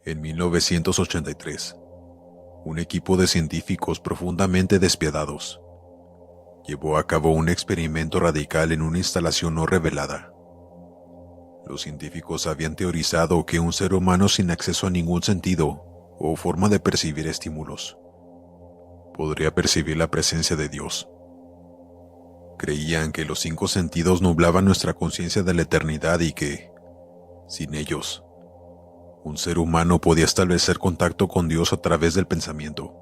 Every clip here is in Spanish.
En 1983, un equipo de científicos profundamente despiadados llevó a cabo un experimento radical en una instalación no revelada. Los científicos habían teorizado que un ser humano sin acceso a ningún sentido o forma de percibir estímulos podría percibir la presencia de Dios. Creían que los 5 sentidos nublaban nuestra conciencia de la eternidad y que, sin ellos, un ser humano podía establecer contacto con Dios a través del pensamiento.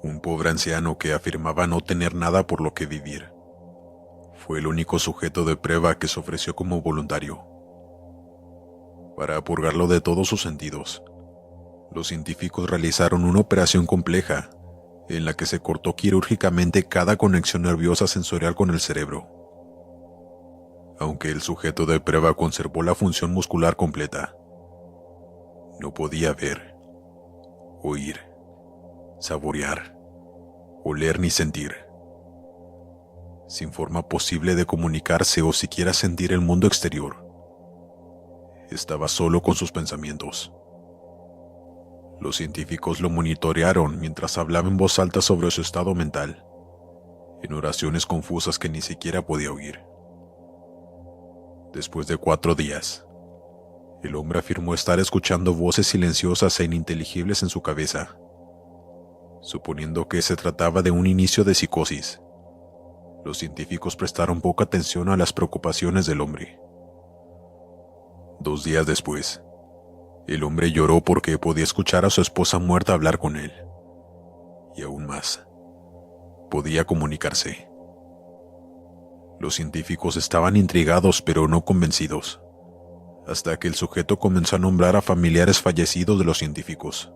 Un pobre anciano que afirmaba no tener nada por lo que vivir fue el único sujeto de prueba que se ofreció como voluntario. Para purgarlo de todos sus sentidos, los científicos realizaron una operación compleja en la que se cortó quirúrgicamente cada conexión nerviosa sensorial con el cerebro. Aunque el sujeto de prueba conservó la función muscular completa, no podía ver, oír, saborear, oler ni sentir. Sin forma posible de comunicarse o siquiera sentir el mundo exterior, estaba solo con sus pensamientos. Los científicos lo monitorearon mientras hablaba en voz alta sobre su estado mental, en oraciones confusas que ni siquiera podía oír. Después de 4 días, el hombre afirmó estar escuchando voces silenciosas e ininteligibles en su cabeza. Suponiendo que se trataba de un inicio de psicosis, los científicos prestaron poca atención a las preocupaciones del hombre. 2 días después, el hombre lloró porque podía escuchar a su esposa muerta hablar con él. Y aún más, podía comunicarse. Los científicos estaban intrigados pero no convencidos, hasta que el sujeto comenzó a nombrar a familiares fallecidos de los científicos.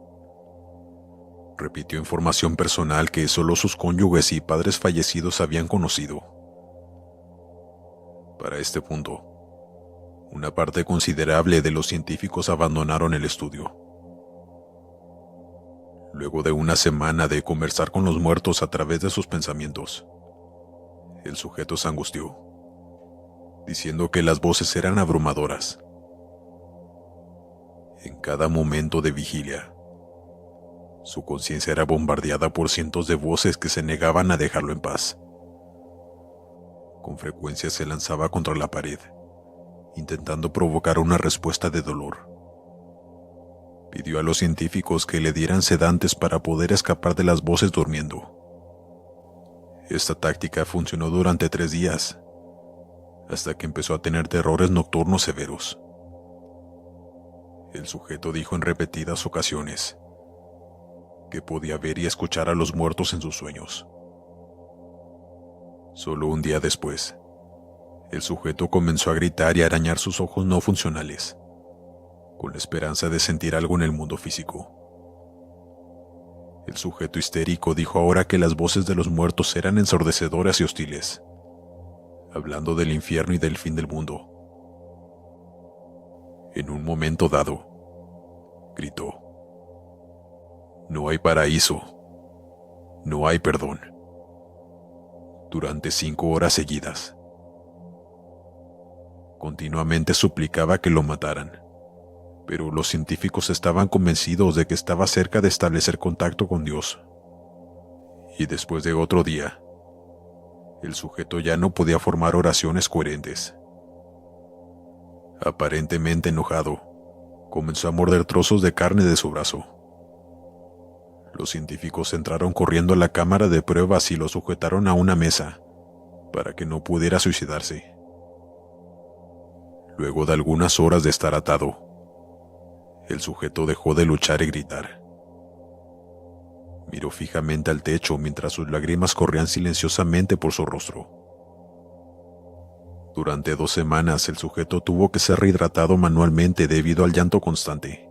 Repitió información personal que solo sus cónyuges y padres fallecidos habían conocido. Para este punto, una parte considerable de los científicos abandonaron el estudio. Luego de una semana de conversar con los muertos a través de sus pensamientos, el sujeto se angustió, diciendo que las voces eran abrumadoras. En cada momento de vigilia, su conciencia era bombardeada por cientos de voces que se negaban a dejarlo en paz. Con frecuencia se lanzaba contra la pared, intentando provocar una respuesta de dolor. Pidió a los científicos que le dieran sedantes para poder escapar de las voces durmiendo. Esta táctica funcionó durante 3 días, hasta que empezó a tener terrores nocturnos severos. El sujeto dijo en repetidas ocasiones que podía ver y escuchar a los muertos en sus sueños. Solo un día después, el sujeto comenzó a gritar y a arañar sus ojos no funcionales, con la esperanza de sentir algo en el mundo físico. El sujeto histérico dijo ahora que las voces de los muertos eran ensordecedoras y hostiles, hablando del infierno y del fin del mundo. En un momento dado, gritó: "No hay paraíso, no hay perdón", durante 5 horas seguidas. Continuamente suplicaba que lo mataran, pero los científicos estaban convencidos de que estaba cerca de establecer contacto con Dios. Y después de otro día, el sujeto ya no podía formar oraciones coherentes. Aparentemente enojado, comenzó a morder trozos de carne de su brazo. Los científicos entraron corriendo a la cámara de pruebas y lo sujetaron a una mesa para que no pudiera suicidarse. Luego de algunas horas de estar atado, el sujeto dejó de luchar y gritar. Miró fijamente al techo mientras sus lágrimas corrían silenciosamente por su rostro. Durante 2 semanas el sujeto tuvo que ser rehidratado manualmente debido al llanto constante.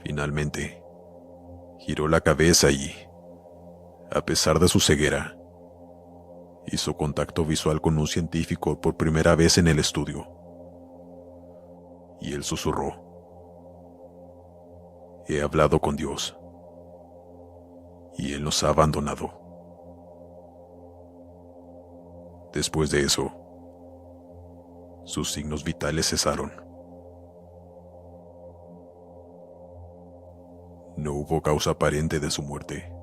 Finalmente, giró la cabeza y, a pesar de su ceguera, hizo contacto visual con un científico por primera vez en el estudio. Y él susurró: "He hablado con Dios, y Él nos ha abandonado". Después de eso, sus signos vitales cesaron. No hubo causa aparente de su muerte.